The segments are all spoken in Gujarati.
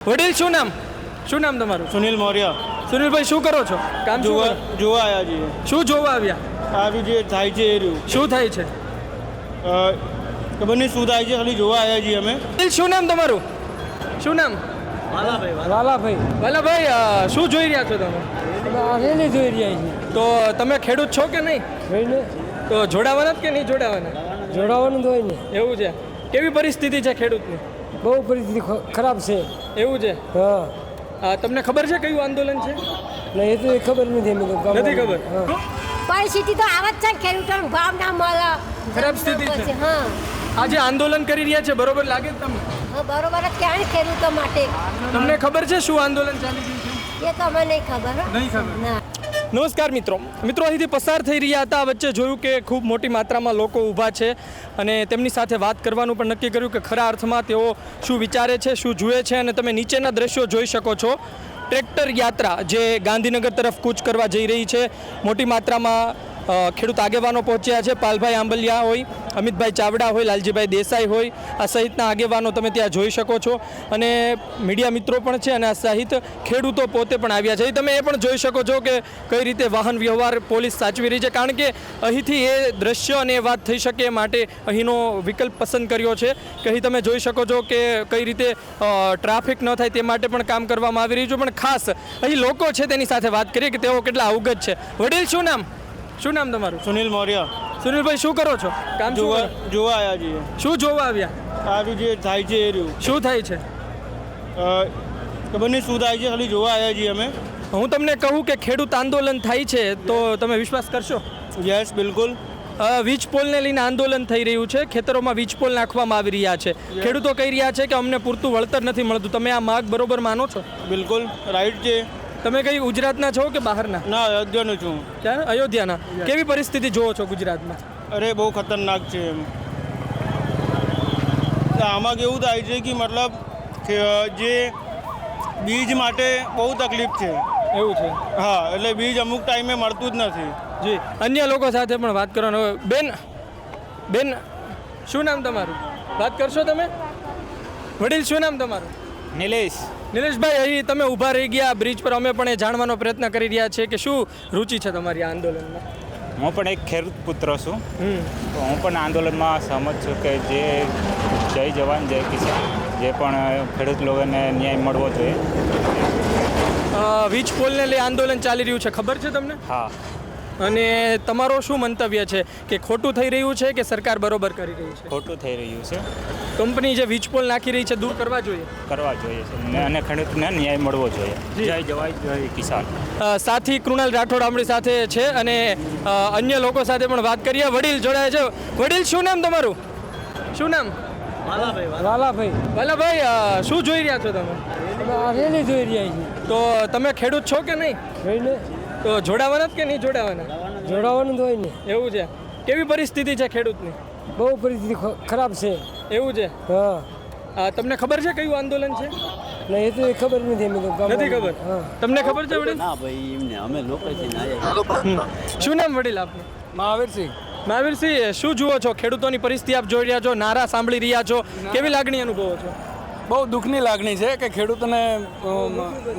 વડીલ શું નામ તમારું? સુનિલ મૌર્ય. સુનિલભાઈ શું કરો છો? કામ શું કરો? જોવા આવ્યા છીએ. શું જોવા આવ્યા? સારું જે થાય છે એ રહ્યું. શું થાય છે? ખબર નહીં શું થાય છે, ખાલી જોવા આવ્યા છીએ અમે. વડીલ શું નામ તમારું? શું નામ? વાલાભાઈ શું જોઈ રહ્યા છો તમે? રેલી જોઈ રહ્યા છીએ. તો તમે ખેડૂત છો કે નહીં? જોઈને તો જોડાવાના જ કે નહીં જોડાવાના? જોડાવાનું તો હોય ને. એવું છે. કેવી પરિસ્થિતિ છે ખેડૂતની? બહુ પરિસ્થિતિ ખરાબ છે. એવું છે. હા તમને ખબર છે કયું આંદોલન છે? નહીં એ તો એ ખબર નથી અમે તો નથી ખબર. હા પરિસ્થિતિ તો આવા જ છે, ખેડૂતોનો ભાવ ના મળે, ખરાબ સ્થિતિ છે. હા આજે આંદોલન કરી રહ્યા છે, બરોબર લાગે છે તમને? હા, બરોબર જ કહેવાય ને ખેડૂતો માટે. તમને ખબર છે શું આંદોલન ચાલી રહ્યું છે? એ તો અમે નહીં ખબર હો. નહીં ખબર. ના. નમસ્કાર મિત્રો અહીંથી પસાર થઈ રહ્યા હતા. વચ્ચે જોયું કે ખૂબ મોટી માત્રામાં લોકો ઊભા છે અને તેમની સાથે વાત કરવાનું પણ નક્કી કર્યું કે ખરા અર્થમાં તેઓ શું વિચારે છે, શું જુએ છે. અને તમે નીચેના દ્રશ્યો જોઈ શકો છો. ટ્રેક્ટર યાત્રા જે ગાંધીનગર તરફ કૂચ કરવા જઈ રહી છે. મોટી માત્રામાં ખેડૂત આગેવાનો પહોંચ્યા છે. પાલભાઈ આંબલિયા હોય, અમિતભાઈ ચાવડા હોય, લાલજીભાઈ દેસાઈ હોય, આ સહિતના આગેવાનો તમે ત્યાં જોઈ શકો છો. અને મીડિયા મિત્રો પણ છે અને આ સહિત ખેડૂતો પોતે પણ આવ્યા છે. તમે એ પણ જોઈ શકો છો કે કઈ રીતે વાહન વ્યવહાર પોલીસ સાચવી રહી છે, કારણ કે અહીંથી એ દ્રશ્ય અને એ વાત થઈ શકે એ માટે અહીંનો વિકલ્પ પસંદ કર્યો છે. કે અહીં તમે જોઈ શકો છો કે કઈ રીતે ટ્રાફિક ન થાય તે માટે પણ કામ કરવામાં આવી રહ્યું છે. પણ ખાસ અહીં લોકો છે તેની સાથે વાત કરીએ કે તેઓ કેટલા અવગત છે. વડીલ શું નામ તમારું? સુનિલ મૌર્ય. સુનિલભાઈ શું કરો છો? કામ શું કરો? જોવા આવ્યા છીએ. શું જોવા આવ્યા? સારું જે થાય છે એ રહ્યું. શું થાય છે? ખબર નહીં શું થાય છે, ખાલી જોવા આવ્યા છીએ અમે. હું તમને કહું કે ખેડૂત આંદોલન થાય છે તો તમે વિશ્વાસ કરશો? યસ, બિલકુલ. વીજ પોલને લઈને આંદોલન થઈ રહ્યું છે. ખેતરોમાં વીજ પોલ નાખવામાં આવી રહ્યા છે. ખેડૂતો કહી રહ્યા છે કે અમને પૂરતું વળતર નથી મળતું. તમે આ માગ બરોબર માનો છો? બિલકુલ રાઈટ છે. તમે કઈ ગુજરાતના છો કે બહારના? ના, અયોધ્યાનો છું. ક્યાં? અયોધ્યાના. કેવી પરિસ્થિતિ જોવો છો ગુજરાતમાં? અરે બહુ ખતરનાક છે એમ. આમાં કેવું થાય છે કે મતલબ કે જે બીજ માટે બહુ તકલીફ છે. એવું છે. હા, એટલે બીજ અમુક ટાઈમે મળતું જ નથી. જી, અન્ય લોકો સાથે પણ વાત કરવાનો. બેન શું નામ તમારું? વાત કરશો તમે? વડીલ શું નામ તમારું? નિલેશભાઈ, અહીં તમે ઊભા રહી ગયા બ્રિજ પર. અમે પણ એ જાણવાનો પ્રયત્ન કરી રહ્યા છીએ કે શું રુચિ છે તમારી આ આંદોલનમાં? હું પણ એક ખેડૂત પુત્ર છું, તો હું પણ આંદોલનમાં સહમત છું કે જે જય જવાન જય કિસાન, જે પણ ખેડૂત લોકોને ન્યાય મળવો જોઈએ. વીજ પોલને લઈ આંદોલન ચાલી રહ્યું છે, ખબર છે તમને? હા. અને તમારો શું મંતવ્ય છે કે ખોટું થઈ રહ્યું છે કે સરકાર બરોબર કરી રહી છે? ખોટું થઈ રહ્યું છે. કંપની જે વીજ પોલ નાખી રહી છે દૂર કરવા જોઈએ. કરવા જોઈએ છે અને ખેડૂતને ન્યાય મળવો જોઈએ. જય જવાન જય કિસાન. સાથી કૃણાલ રાઠોડ આપણી સાથે છે અને અન્ય લોકો સાથે પણ વાત કરીએ. વડીલ જોડાય છે. વડીલ શું નામ તમારું? શું નામ? વાલાભાઈ શું જોઈ રહ્યા છો તમે? રેલી જોઈ રહ્યા છીએ. તો તમે ખેડૂત છો કે નહીં? જોઈને તો જોડાવાના જ કે નહીં જોડાવાના? જોડાવાનું તો હોય ને. એવું છે. કેવી પરિસ્થિતિ છે ખેડૂતની? બહુ પરિસ્થિતિ ખરાબ છે. એવું છે. હા તમને ખબર છે કયું આંદોલન છે? નહીં એ તો એ ખબર નથી અમે તો નથી ખબર. હા તમને ખબર છે વડીલ? ના ભાઈ, એમને અમે લોકો શું નામ વડીલ આપનું? મહાવીરસિંહ, શું જુઓ છો? ખેડૂતોની પરિસ્થિતિ આપ જોઈ રહ્યા છો, નારા સાંભળી રહ્યા છો, કેવી લાગણી અનુભવો છો? બહુ દુઃખની લાગણી છે કે ખેડૂતોને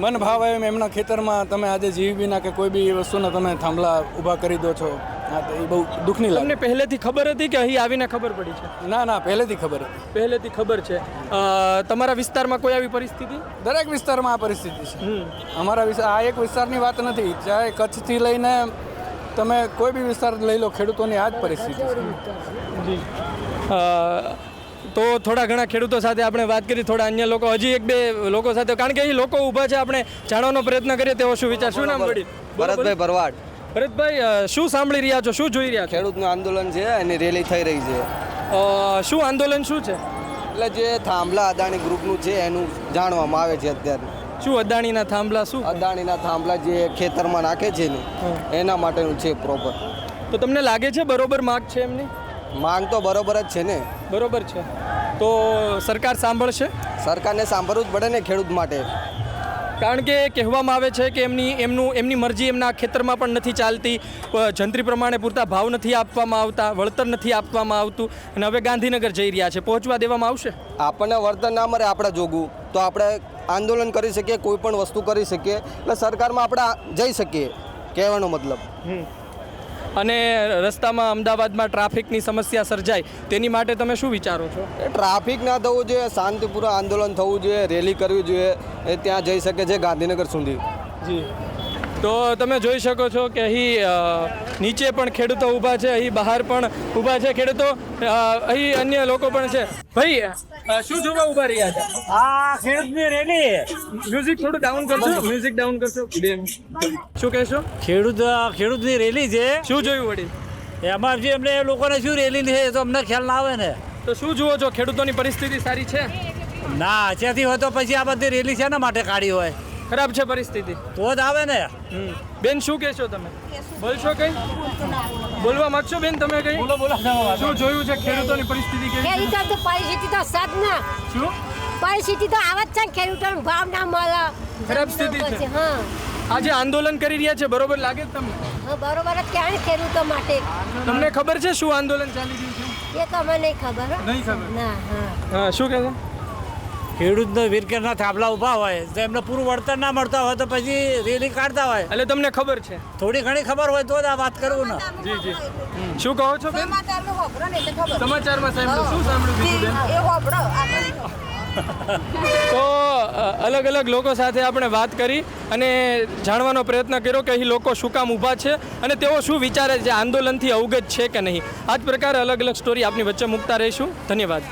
મન ભાવ એમ એમના ખેતરમાં તમે આજે જીવીબીના કે કોઈ બી વસ્તુના તમે થાંભલા ઊભા કરી દો છો. હા, તો એ બહુ દુઃખની તમને લાગણી. પહેલેથી ખબર હતી કે અહીં આવીને ખબર પડી છે? ના, પહેલેથી ખબર હતી. પહેલેથી ખબર છે. તમારા વિસ્તારમાં કોઈ આવી પરિસ્થિતિ? દરેક વિસ્તારમાં આ પરિસ્થિતિ છે. અમારા આ એક વિસ્તારની વાત નથી, ચાહે કચ્છથી લઈને તમે કોઈ બી વિસ્તાર લઈ લો, ખેડૂતોની આ જ પરિસ્થિતિ છે. જી. તો થોડા ઘણા ખેડૂતો સાથે આપણે વાત કરી, થોડા અન્ય લોકો, હજી એક બે લોકો સાથે, કારણ કે અહીં લોકો ઊભા છે, આપણે જાણવાનો પ્રયત્ન કરીએ તેઓ શું વિચાર. શું નામ વડીલ? ભરતભાઈ ભરવાડ. ભરતભાઈ, શું સાંભળી રહ્યા છો? શું જોઈ રહ્યા છો? ખેડૂતનું આંદોલન છે, એની રેલી થઈ રહી છે. શું આંદોલન શું છે? એટલે જે થાંભલા અદાણી ગ્રુપનું છે એનું જાણવામાં આવે છે અત્યારે. શું અદાણીના થાંભલા? શું અદાણીના થાંભલા જે ખેતરમાં નાખે છે ને એના માટેનું છે પ્રોપર. તો તમને લાગે છે બરોબર માગ છે એમની? માંગ તો બરોબર જ છે ને. બરોબર છે. તો સરકાર સાંભળશે? સરકારને સાંભળવું જ પડે ને ખેડૂત માટે. કારણ કે કહેવામાં આવે છે કે એમની મરજી એમના ખેતરમાં પણ નથી ચાલતી. જંત્રી પ્રમાણે પૂરતા ભાવ નથી આપવામાં આવતા, વળતર નથી આપવામાં આવતું અને હવે ગાંધીનગર જઈ રહ્યા છે. પહોંચવા દેવામાં આવશે? આપણને વળતર ના મળે આપણે જોગું તો આપણે આંદોલન કરી શકીએ, કોઈ પણ વસ્તુ કરી શકીએ, એટલે સરકારમાં આપણે જઈ શકીએ, કહેવાનો મતલબ. અને રસ્તામાં અમદાવાદમાં ટ્રાફિકની સમસ્યા સર્જાય તેની માટે તમે શું વિચારો છો? એ ટ્રાફિક ના થવું જોઈએ, શાંતિપૂર્વક આંદોલન થવું જોઈએ, રેલી કરવી જોઈએ, એ ત્યાં જઈ શકે છે ગાંધીનગર સુધી. જી, તો તમે જોઈ શકો છો કે અહીં નીચે પણ ખેડૂતો ઊભા છે, અહીં બહાર પણ ઊભા છે ખેડૂતો, અહીં અન્ય લોકો પણ છે. ભાઈ શું જોવા ઊભા રહ્યા હતા? આ ખેડૂતની રેલી. મ્યુઝિક થોડું ડાઉન કરશો, મ્યુઝિક ડાઉન કરશો. શું કહેશો? ખેડૂતની રેલી છે. શું જોયું વડીલ? એમાં જે અમને લોકોને શું રેલી છે એ તો અમને ખ્યાલ ના આવે ને. તો શું જુઓ છો, ખેડૂતોની પરિસ્થિતિ સારી છે? ના, ત્યાંથી હોય તો પછી આ બધી રેલી શેના માટે કાઢી હોય? ખરાબ છે પરિસ્થિતિ તો જ આવે ને. બેન શું કહેશો તમે? બોલશો કઈ? બોલવા માંગશો બેન તમે કઈ? બોલો બોલો. શું જોયું છે ખેડૂતોની પરિસ્થિતિ કેવી છે? ખેડૂતો તો પરિસ્થિતિ તો સદ ના શું પરિસ્થિતિ તો આવે જ છે ને, ખેડૂતોનો ભાવ ના મળે. ખરાબ સ્થિતિ છે. હા આજે આંદોલન કરી રહ્યા છે, બરોબર લાગે છે તમને? હા, બરોબર જ કહેવાય ને ખેડૂતો માટે. તમને ખબર છે શું આંદોલન ચાલી રહ્યું છે? એ તો અમને નહીં ખબર હો. નહીં ખબર. ના હા હા, શું કહેશો? ખેડૂતનો વીરકેરના થાંભલા ઊભા હોય તો એમને પૂરું વળતર ના મળતા હોય તો પછી રેલી કાઢતા હોય. એટલે તમને ખબર છે? થોડી ઘણી ખબર હોય તો જ આ વાત કરવું ને. જી જી. શું કહો છો બેન? સમાચારમાં સાંભળ્યું. શું સાંભળ્યું બેન? તો અલગ અલગ લોકો સાથે આપણે વાત કરી અને જાણવાનો પ્રયત્ન કર્યો કે અહીં લોકો શું કામ ઊભા છે અને તેઓ શું વિચારે છે, આંદોલનથી અવગત છે કે નહીં. આ જ પ્રકારે અલગ અલગ સ્ટોરી આપની વચ્ચે મૂકતા રહીશું. ધન્યવાદ.